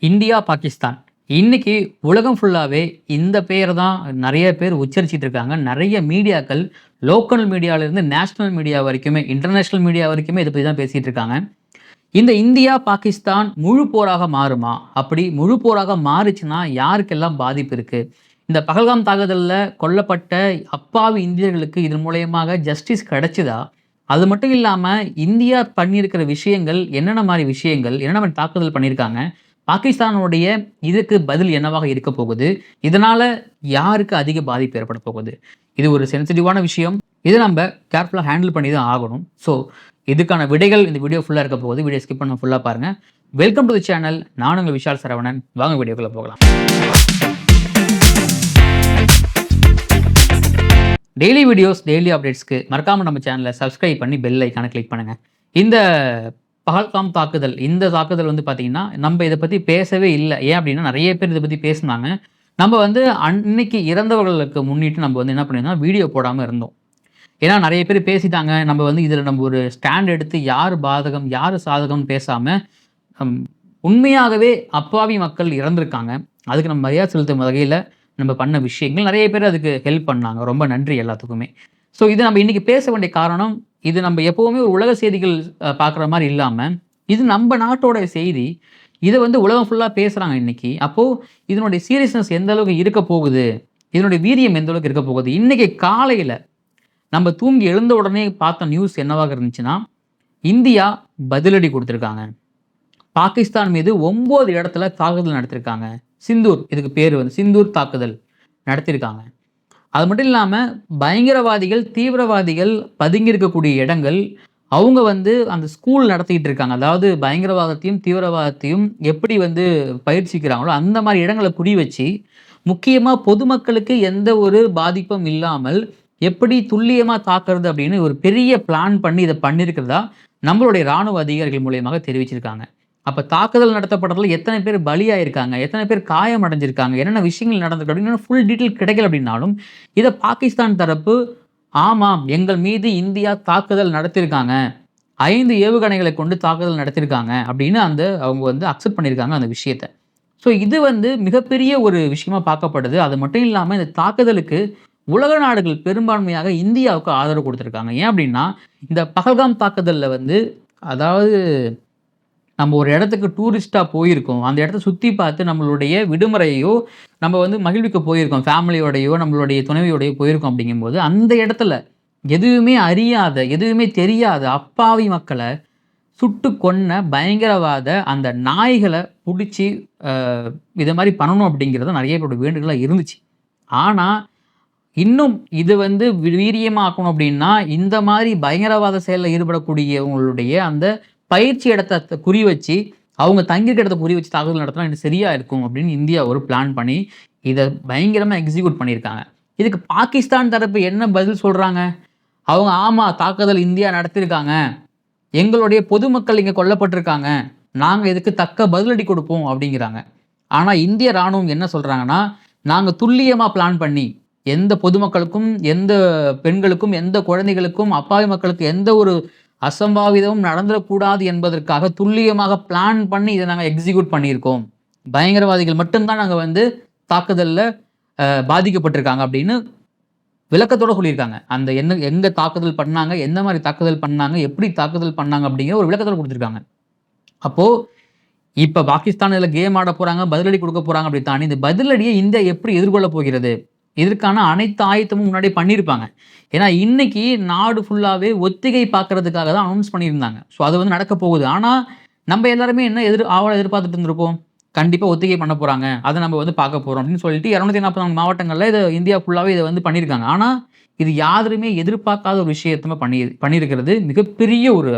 India, Pakistan. இன்னைக்கு உலகம் ஃபுல்லாவே இந்த பெயர் தான் நெறைய பேர் உச்சரிச்சுட்டு இருக்காங்க. நெறைய மீடியாக்கள் லோக்கல் மீடியாவிலிருந்து நேஷனல் மீடியா வரைக்குமே, இன்டர்நேஷனல் மீடியா வரைக்குமே இத பத்தி தான் பேசிட்டு இருக்காங்க. இந்த இந்தியா, பாகிஸ்தான் முழு போராக மாறுமா? அப்படி முழு போராக மாறுச்சுன்னா யாருக்கெல்லாம் பாதிப்பு இருக்கு? இந்த பஹல்காம் தாக்குதல்ல கொல்லப்பட்ட அப்பாவி இந்தியர்களுக்கு இதன் மூலியமாக ஜஸ்டிஸ் கிடைச்சுதா? அது மட்டும் இல்லாம இந்தியா பண்ணியிருக்கிற விஷயங்கள் என்னென்ன மாரி விஷயங்கள்? என்னென்ன மாரி தாக்குதல் பண்ணியிருக்காங்க? பாகிஸ்தானுடைய இதுக்கு பதில் என்னவாக இருக்க போகுது? இதனால யாருக்கு அதிக பாதிப்பு ஏற்பட போகுது? இது ஒரு சென்சிட்டிவான விஷயம். இத நம்ப கேர்ஃபுல்லா ஹேண்டில் பண்ணி தான் ஆகணும். ஸோ, இதுக்கான விடைகள் இந்த வீடியோ ஃபுல்லா இருக்க போகுது. வீடியோ ஸ்கிப் பண்ணாம ஃபுல்லா பாருங்க. Welcome to the channel. நான் உங்க விஷால் சரவணன். வாங்க வீடியோக்குள்ள போகலாம். டெய்லி வீடியோஸ், டெய்லி அப்டேட்ஸ்க்கு மறக்காம நம்ம சேனல சப்ஸ்கிரைப் பண்ணி பெல் ஐகான கிளிக் பண்ணுங்க. இந்த பஹல்காம் தாக்குதல், இந்த தாக்குதல் வந்து பார்த்தீங்கன்னா, நம்ப இத பத்தி பேசவே இல்ல. ஏன் அப்டின்னா, நெறைய பேர் இத பத்தி பேசுனாங்க. நம்ம வந்து அன்னைக்கு இறந்தவர்களுக்கு முன்னிட்டு நம்ம வந்து என்ன பண்ணியிருந்தோம், வீடியோ போடாம இருந்தோம். ஏன்னா நெறைய பேர் பேசிட்டாங்க. நம்ம வந்து இதில நம்ம ஒரு ஸ்டாண்ட் எடுத்து யார் பாதகம், யார் சாதகம்னு பேசாம, ம் உண்மையாகவே அப்பாவி மக்கள் இறந்திருக்காங்க. அதுக்கு நம்ம மரியாதை செலுத்தும் வகையில நம்ம பண்ண விஷயங்கள் நெறைய பேர் அதுக்கு ஹெல்ப் பண்ணாங்க. ரொம்ப நன்றி எல்லாத்துக்குமே. ஸோ இத நம்ம இன்னைக்கு பேச வேண்டிய காரணம், இது நம்ம எப்பவுமே ஒரு உலக செய்திகள் பார்க்குற மாரி இல்லாம, இது நம்ப நாட்டோட செய்தி. இத வந்து உலகம் ஃபுல்லா பேசுறாங்க இன்னைக்கு. அப்போ இதனுடைய சீரியஸ்னஸ் எந்த அளவுக்கு இருக்க போகுது? இதனுடைய வீரியம் எந்த அளவுக்கு இருக்க போகுது? இன்னைக்கு காலையில நம்ம தூங்கி எழுந்த உடனே பார்த்த நியூஸ் என்னவாக இருந்துச்சுன்னா, இந்தியா பதிலடி குடுத்திருக்காங்க. பாகிஸ்தான் மீது 9 இடத்துல தாக்குதல் நடத்தியிருக்காங்க. சிந்தூர் இதுக்கு பேரு வந்து சிந்தூர் தாக்குதல் நடத்தியிருக்காங்க. அது மட்டும் இல்லாம பயங்கரவாதிகள், தீவிரவாதிகள் பதுங்கி இருக்கக்கூடிய இடங்கள், அவங்க வந்து அந்த ஸ்கூல் நடத்திட்டு இருக்காங்க. அதாவது பயங்கரவாதத்தையும், தீவிரவாதத்தையும் எப்படி வந்து பயிற்சிக்கிறாங்களோ, அந்த மாரி இடங்கள குறி வச்சு, முக்கியமா பொதுமக்களுக்கு எந்த ஒரு பாதிப்பும் இல்லாமல், எப்படி துல்லியமா தாக்குறது அப்படின்னு ஒரு பெரிய பிளான் பண்ணி இத பண்ணியிருக்கிறதா, நம்மளுடைய ராணுவ அதிகாரிகள் மூலியமாக தெரிவிச்சிருக்காங்க. அப்ப தாக்குதல் நடத்தப்பட்டதுல எத்தனை பேர் பலியாயிருக்காங்க? எத்தனை பேர் காயம் அடைஞ்சிருக்காங்க? என்னென்ன விஷயங்கள் நடந்திருக்கு அப்படின்னு ஃபுல் டீட்டெயில் கிடைக்கல அப்படின்னாலும், இத பாகிஸ்தான் தரப்பு, ஆமாம் எங்கள் மீது இந்தியா தாக்குதல் நடத்தியிருக்காங்க. 5 ஏவுகணைகளை கொண்டு தாக்குதல் நடத்தியிருக்காங்க அப்படின்னு அவங்க வந்து அக்செப்ட் பண்ணியிருக்காங்க அந்த விஷயத்த. ஸோ இது வந்து மிகப்பெரிய ஒரு விஷயமா பார்க்கப்படுது. அது மட்டும் இல்லாம இந்த தாக்குதலுக்கு உலக நாடுகள் பெரும்பான்மையாக இந்தியாவுக்கு ஆதரவு குடுத்திருக்காங்க. ஏன் அப்படின்னா, இந்த பஹல்காம் தாக்குதல்ல வந்து அதாவது நம்ம ஒரு இடத்துக்கு டூரிஸ்ட்டா போயிருக்கோம். அந்த இடத்த சுத்தி பார்த்து நம்மளுடைய விடுமுறையோ, நம்ம வந்து மகிழ்விக்க போயிருக்கோம். ஃபேமிலியோடையோ, நம்மளுடைய துணைவியோடையோ போயிருக்கோம் அப்படிங்கும்போது, அந்த இடத்துல எதுவுமே அறியாத, எதுவுமே தெரியாத அப்பாவி மக்கள சுட்டு கொன்ன பயங்கரவாத அந்த நாய்கள புடிச்சு அ இத மாரி பண்ணணும் அப்படிங்கிறது நெறைய பேரோட வேண்டுதலா இருந்துச்சு. ஆனா, இன்னும் இது வந்து வீரியமாக்கணும் அப்படின்னா, இந்த மாரி பயங்கரவாத செயல்ல ஈடுபடக்கூடியவங்களுடைய அந்த பயிற்சி இடத்த குறி வச்சு, அவங்க தங்கியிருக்க இடத்த குறி வச்சு தாக்குதல் நடத்தினா இன்னும் சரியா இருக்கும் அப்படின்னு இந்தியா ஒரு பிளான் பண்ணி, இத பயங்கரமா எக்ஸிக்யூட் பண்ணியிருக்காங்க. இதுக்கு பாகிஸ்தான் தரப்பு என்ன பதில் சொல்றாங்க? அவங்க ஆமா தாக்குதல் இந்தியா நடத்தியிருக்காங்க. எங்களுடைய பொதுமக்கள் இங்க கொல்லப்பட்டிருக்காங்க. நாங்க இதுக்கு தக்க பதிலடி கொடுப்போம் அப்படிங்கிறாங்க. ஆனா இந்திய ராணுவம் என்ன சொல்றாங்கன்னா, நாங்க துல்லியமா பிளான் பண்ணி, எந்த பொதுமக்களுக்கும், எந்த பெண்களுக்கும், எந்த குழந்தைகளுக்கும், அப்பாவி மக்களுக்கு எந்த ஒரு அசம்பாவிதமும் நடந்துறக்கூடாது என்பதற்காக துல்லியமாக பிளான் பண்ணி இத நாங்க எக்ஸிக்யூட் பண்ணியிருக்கோம். பயங்கரவாதிகள் மட்டும் தான் நாங்க வந்து தாக்குதல்ல பாதிக்கப்பட்டிருக்காங்க அப்படின்னு விளக்கத்தோட சொல்லியிருக்காங்க. அந்த எங்க தாக்குதல் பண்ணாங்க, எந்த மாரி தாக்குதல் பண்ணாங்க, எப்படி தாக்குதல் பண்ணாங்க அப்படிங்கிற ஒரு விளக்கத்தோட குடுத்திருக்காங்க. அப்போ இப்ப பாகிஸ்தான் இதுல கேம் ஆடப் போறாங்க, பதிலடி குடுக்கப் போறாங்க அப்படி தாண்டி, இந்த பதிலடிய இந்தியா எப்படி எதிர்கொள்ளப் போகிறது? இதற்கான அனைத்து ஆயத்தமும் முன்னாடியே பண்ணியிருப்பாங்க. ஏன்னா, இன்னைக்கு நாடு ஃபுல்லாவே ஒத்திகை பார்க்கறதுக்காக தான் அனவுன்ஸ் பண்ணியிருந்தாங்க. ஸோ அது வந்து நடக்கப் போகுது. ஆனா, நம்ப எல்லாருமே என்ன ஆவலா எதிர்பார்த்துட்டு இருந்திருப்போம். கண்டிப்பா ஒத்திகை பண்ணப் போறாங்க. அத நம்ம வந்து பார்க்கப் போறோம் அப்படின்னு சொல்லிட்டு 244 மாவட்டங்கள்ல இத இந்தியா ஃபுல்லாவே இத வந்து பண்ணியிருக்காங்க. ஆனா, இது யாருமே எதிர்பார்க்காத ஒரு விஷயத்த பண்ணியிருக்கிறது மிகப்பெரிய ஒரு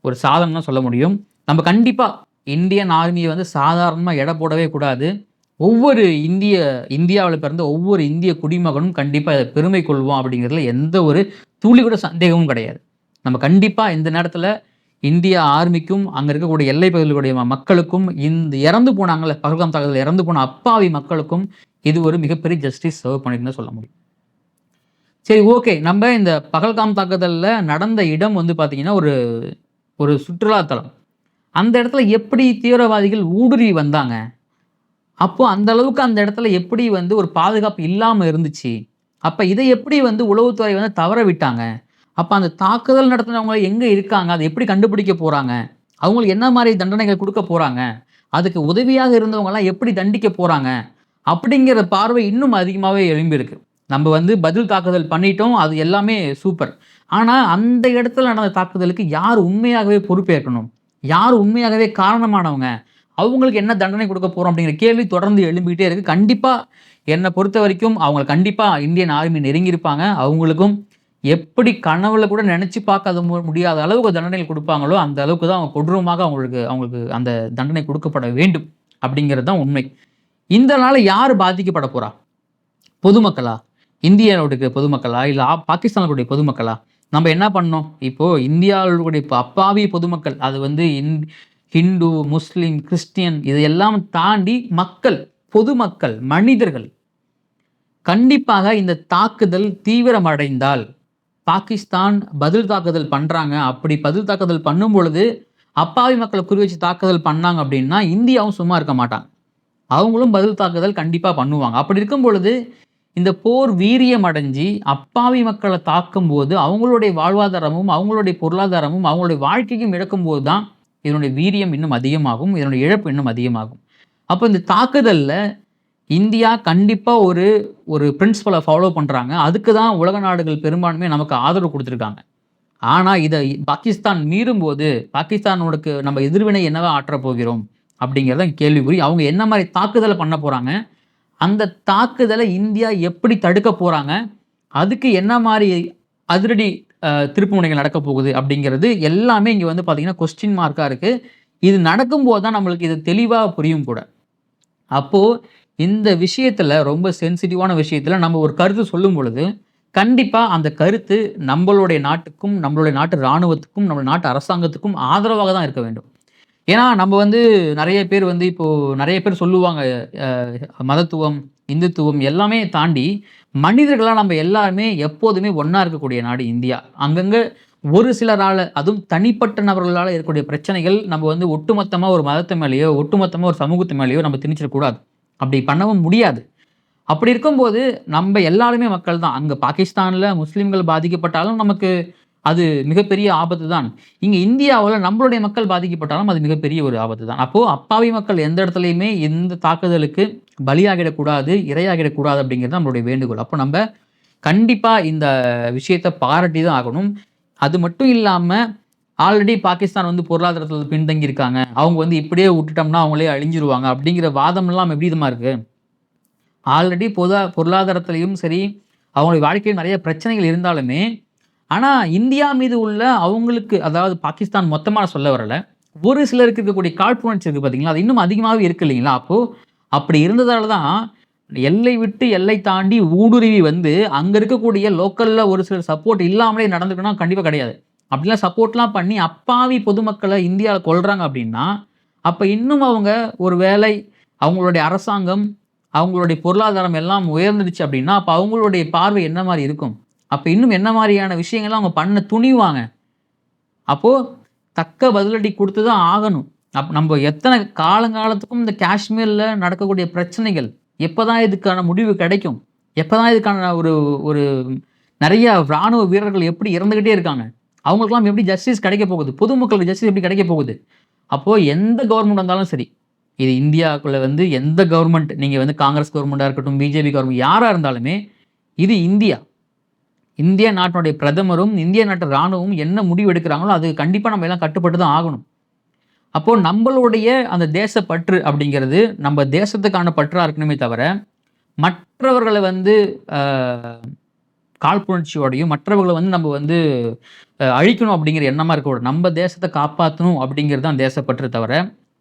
ஒரு சாதனைன்னு தான் சொல்ல முடியும். நம்ம கண்டிப்பா இந்தியன் ஆர்மிய வந்து சாதாரணமா எடை போடவே கூடாது. ஒவ்வொரு இந்தியாவுல பிறந்த ஒவ்வொரு இந்திய குடிமகனும் கண்டிப்பா இத பெருமை கொள்வான் அப்படிங்கிறதுல எந்த ஒரு துளி கூட சந்தேகமும் கிடையாது. நம்ம கண்டிப்பா இந்த நேரத்துல இந்திய ஆர்மிக்கும், அங்க இருக்கக்கூடிய எல்லை பகுதிகளுடைய மக்களுக்கும், இந்த இறந்து போனாங்கல்ல பஹல்காம் தாக்குதல்ல இறந்து போன அப்பாவி மக்களுக்கும் இது ஒரு மிகப்பெரிய ஜஸ்டிஸ் சர்வ் பண்ணிருக்குன்னு தான் சொல்ல முடியும். சரி, ஓகே. நம்ம இந்த பஹல்காம் தாக்குதல்ல நடந்த இடம் வந்து பார்த்தீங்கன்னா, ஒரு ஒரு சுற்றுலா தலம். அந்த இடத்துல எப்படி தீவிரவாதிகள் ஊடுருவி வந்தாங்க? அப்போ அந்த அளவுக்கு அந்த இடத்துல எப்படி வந்து ஒரு பாதுகாப்பு இல்லாம இருந்துச்சு? அப்ப இதை எப்படி வந்து உளவுத்துறை வந்து தவற விட்டாங்க? அப்ப அந்த தாக்குதல் நடத்தினவங்க எங்க இருக்காங்க? அத எப்படி கண்டுபிடிக்க போறாங்க? அவங்களுக்கு என்ன மாரி தண்டனைகள் குடுக்க போறாங்க? அதுக்கு உதவியாக இருந்தவங்கலாம் எப்படி தண்டிக்க போறாங்க? அப்படிங்கிற பார்வை இன்னும் அதிகமாவே எழும்பியிருக்கு. நம்ம வந்து பதில் தாக்குதல் பண்ணிட்டோம். அது எல்லாமே சூப்பர். ஆனா, அந்த இடத்துல நடந்த தாக்குதலுக்கு யார் உண்மையாகவே பொறுப்பேற்கணும்? யார் உண்மையாகவே காரணமானவங்க? அவங்களுக்கு என்ன தண்டனை குடுக்க போறோம்? அப்படிங்கிற கேள்வி தொடர்ந்து எழும்பிக்கிட்டே இருக்கு. கண்டிப்பா என்ன பொறுத்தவரைக்கும் அவங்க கண்டிப்பா இந்தியன் ஆர்மி நெருங்கியிருப்பாங்க. அவங்களுக்கும் எப்படி கனவுல கூட நெனச்சு பார்க்காத முடியாத அளவுக்கு தண்டனைகள் குடுப்பாங்களோ, அந்த அளவுக்கு தான் அவங்க கொடூரமாக அவங்களுக்கு அவங்களுக்கு அந்த தண்டனை குடுக்கப்பட வேண்டும். அப்படிங்கிறது தான் உண்மை. இதனால யாரு பாதிக்கப்பட போறா? பொதுமக்களா? இந்தியாவுடைய பொதுமக்களா? இல்ல பாகிஸ்தானுடைய பொதுமக்களா? நம்ம என்ன பண்ணோம்? இப்போ இந்தியாவுடைய அப்பாவி பொதுமக்கள், அது வந்து ஹிந்து, முஸ்லிம், கிறிஸ்டியன் இதையெல்லாம் தாண்டி மக்கள், பொதுமக்கள், மனிதர்கள் கண்டிப்பாக இந்த தாக்குதல் தீவிரமடைந்தால், பாகிஸ்தான் பதில் தாக்குதல் பண்றாங்க. அப்படி பதில் தாக்குதல் பண்ணும் பொழுது, அப்பாவி மக்கள குறி வச்சு தாக்குதல் பண்ணாங்க அப்படின்னா, இந்தியாவும் சும்மா இருக்க மாட்டாங்க. அவங்களும் பதில் தாக்குதல் கண்டிப்பா பண்ணுவாங்க. அப்படி இருக்கும் பொழுது, இந்த போர் வீரியம் அடைஞ்சு அப்பாவி மக்கள தாக்கும்போது, அவங்களுடைய வாழ்வாதாரமும், அவங்களுடைய பொருளாதாரமும், அவங்களுடைய வாழ்க்கையும் இழக்கும்போது தான், இதனுடைய வீரியம் இன்னும் அதிகமாகும். இதனுடைய இழப்பு இன்னும் அதிகமாகும். அப்ப இந்த தாக்குதல்ல இந்தியா கண்டிப்பா ஒரு ஒரு பிரின்சிபல ஃபாலோ பண்றாங்க. அதுக்கு தான் உலக நாடுகள் பெரும்பான்மையா நமக்கு ஆதரவு குடுத்துருக்காங்க. ஆனா, இத பாகிஸ்தான் மீறும்போது, பாகிஸ்தானோடுக்கு நம்ம எதிர்வினை என்னவா ஆற்றப் போகிறோம்? அப்படிங்கிறது தான் கேள்விக்குறி. அவங்க என்ன மாரி தாக்குதல பண்ண போறாங்க? அந்த தாக்குதல இந்தியா எப்படி தடுக்க போறாங்க? அதுக்கு என்ன மாரி அதிரடி திருப்புமுனைகள் நடக்கப் போகுது? அப்படிங்கிறது எல்லாமே இங்க வந்து பார்த்தீங்கன்னா, கொஸ்டின் மார்க்கா இருக்கு. இது நடக்கும்போது தான் நம்மளுக்கு இது தெளிவா புரியும் கூட. அப்போ இந்த விஷயத்துல ரொம்ப சென்சிட்டிவான விஷயத்துல நம்ம ஒரு கருத்து சொல்லும் பொழுது, கண்டிப்பா அந்த கருத்து நம்பளுடைய நாட்டுக்கும், நம்மளுடைய நாட்டு ராணுவத்துக்கும், நம்ம நாட்டு அரசாங்கத்துக்கும் ஆதரவாக தான் இருக்க வேண்டும். ஏன்னா, நம்ம வந்து நெறைய பேர் வந்து இப்போ நெறைய பேர் சொல்லுவாங்க, அ மதத்துவம், இந்துத்துவம் எல்லாமே தாண்டி, மனிதர்களா நம்ம எல்லாருமே எப்போதுமே ஒண்ணா இருக்கக்கூடிய நாடு இந்தியா. அங்கங்க ஒரு சிலரால, அதுவும் தனிப்பட்ட நபர்களால இருக்கக்கூடிய பிரச்சனைகள் நம்ம வந்து ஒட்டுமொத்தமா ஒரு மதத்து மேலயோ, ஒட்டுமொத்தமா ஒரு சமூகத்து மேலயோ நம்ம திணிச்சிடக்கூடாது. அப்படி பண்ணவும் முடியாது. அப்படி இருக்கும்போது, நம்ப எல்லாருமே மக்கள் தான். அங்க பாகிஸ்தான்ல முஸ்லிம்கள் பாதிக்கப்பட்டாலும் நமக்கு அது மிகப்பெரிய ஆபத்து தான். இங்க இந்தியாவுல நம்மளுடைய மக்கள் பாதிக்கப்பட்டாலும் அது மிகப்பெரிய ஒரு ஆபத்து தான். அப்போ அப்பாவி மக்கள் எந்த இடத்துலயுமே இந்த தாக்குதலுக்கு பலியாகிடக்கூடாது, இரையாகிடக்கூடாது அப்படிங்கிறது நம்மளுடைய வேண்டுகோள். அப்போ நம்ப கண்டிப்பா இந்த விஷயத்த பாராட்டி தான் ஆகணும். அது மட்டும் இல்லாம, ஆல்ரெடி பாகிஸ்தான் வந்து பொருளாதாரத்துல பின்தங்கி இருக்காங்க. அவங்க வந்து இப்படியே விட்டுட்டோம்னா அவங்களே அழிஞ்சிருவாங்க அப்படிங்கிற வாதமெல்லாம் எப்படி தெரியுமா இருக்கு? ஆல்ரெடி பொருளாதாரத்திலயும் சரி, அவங்களுடைய வாழ்க்கையில நெறைய பிரச்சனைகள் இருந்தாலுமே, ஆனா இந்தியா மீது உள்ள அவங்களுக்கு, அதாவது பாகிஸ்தான் மொத்தமா நான் சொல்ல வரல. ஒரு சிலருக்கு இருக்கக்கூடிய காழ்ப்புணர்ச்சி இருக்கு பார்த்தீங்களா? அது இன்னும் அதிகமாவே இருக்கு இல்லைங்களா? அப்போ அப்படி இருந்ததால தான் எல்லை விட்டு எல்லை தாண்டி ஊடுருவி வந்து, அங்க இருக்கக்கூடிய லோக்கல்ல ஒரு சிலர் சப்போர்ட் இல்லாமலே நடந்துக்கணும்னா கண்டிப்பா கிடையாது. அப்படிலாம் சப்போர்ட்லாம் பண்ணி அப்பாவி பொதுமக்கள இந்தியால கொல்றாங்க அப்படின்னா, அப்ப இன்னும் அவங்க ஒரு வேளை அவங்களுடைய அரசாங்கம், அவங்களுடைய பொருளாதாரம் எல்லாம் உயர்ந்துடுச்சு அப்படின்னா, அப்ப அவங்களுடைய பார்வை என்ன மாரி இருக்கும்? அப்ப இன்னும் என்ன மாரியான விஷயங்கள்லாம் அவங்க பண்ண துணிவாங்க? அப்போ தக்க பதிலடி குடுத்து தான் ஆகணும். நம்ப எத்தன காலங்காலத்துக்கும் இந்த காஷ்மீர்ல நடக்கக்கூடிய பிரச்சனைகள், எப்பதான் இதுக்கான முடிவு கிடைக்கும்? எப்பதான் இதுக்கான ஒரு ஒரு நெறைய ராணுவ வீரர்கள் எப்படி இறந்துகிட்டே இருக்காங்க. அவங்களுக்கெல்லாம் எப்படி ஜஸ்டிஸ் கிடைக்க போகுது? பொதுமக்களுக்கு ஜஸ்டிஸ் எப்படி கிடைக்க போகுது? அப்போ எந்த கவர்ன்மெண்ட் வந்தாலும் சரி, இது இந்தியாக்குள்ள வந்து எந்த கவர்ன்மெண்ட், நீங்க வந்து காங்கிரஸ் கவர்ன்மெண்ட்டா இருக்கட்டும், பிஜேபி கவர்ன்மெண்ட் யாரா இருந்தாலுமே, இது இந்தியா. இந்திய நாட்டினுடைய பிரதமரும், இந்திய நாட்டு ராணுவமும் என்ன முடிவு எடுக்கிறாங்களோ, அது கண்டிப்பா நம்ம எல்லாம் கட்டுப்பட்டு தான் ஆகணும். அப்போ நம்பளுடைய அந்த தேசப்பற்று அப்படிங்கிறது, நம்ம தேசத்துக்கான பற்றா இருக்கணுமே தவிர, மற்றவர்கள வந்து அ காழ்ப்புணர்ச்சியோடையும், மற்றவர்கள வந்து நம்ம வந்து அழிக்கணும் அப்படிங்கிற எண்ணமா இருக்கக்கூடாது. நம்ம தேசத்த காப்பாத்தணும் அப்படிங்கிறது தான் தேசப்பற்று தவிர,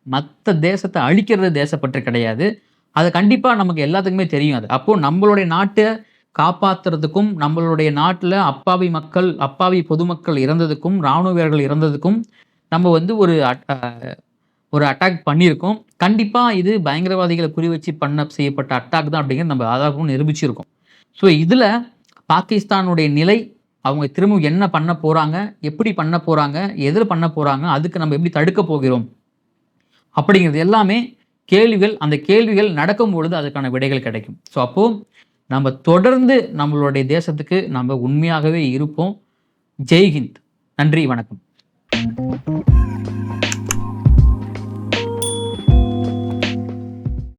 மத்த தேசத்த அழிக்கிறது தேசப்பற்று கிடையாது. அது கண்டிப்பா நமக்கு எல்லாத்துக்குமே தெரியும் அது. அப்போ நம்மளுடைய நாட்ட காப்பாத்துறதுக்கும், நம்மளுடைய நாட்டுல அப்பாவி மக்கள், அப்பாவி பொதுமக்கள் இறந்ததுக்கும், ராணுவ வீரர்கள் இறந்ததுக்கும், நம்ம வந்து ஒரு அட்டாக் பண்ணியிருக்கோம். கண்டிப்பா இது பயங்கரவாதிகள குறிவச்சு செய்யப்பட்ட அட்டாக் தான் அப்படிங்கிறது நம்ம ஆதாரப்பூர்வமா நிரூபிச்சிருக்கோம். ஸோ இதுல பாகிஸ்தானுடைய நிலை, அவங்க திரும்பவும் என்ன பண்ண போறாங்க? எப்படி பண்ண போறாங்க? எதில பண்ண போறாங்க? அதுக்கு நம்ம எப்படி தடுக்க போகிறோம்? அப்படிங்கிறது எல்லாமே கேள்விகள். அந்த கேள்விகள் நடக்கும் பொழுது அதுக்கான விடைகள் கிடைக்கும். ஸோ அப்போ நம்ம தொடர்ந்து நம்மளுடைய தேசத்துக்கு நம்ம உண்மையாகவே இருப்போம். ஜெய்ஹிந்த். நன்றி, வணக்கம்.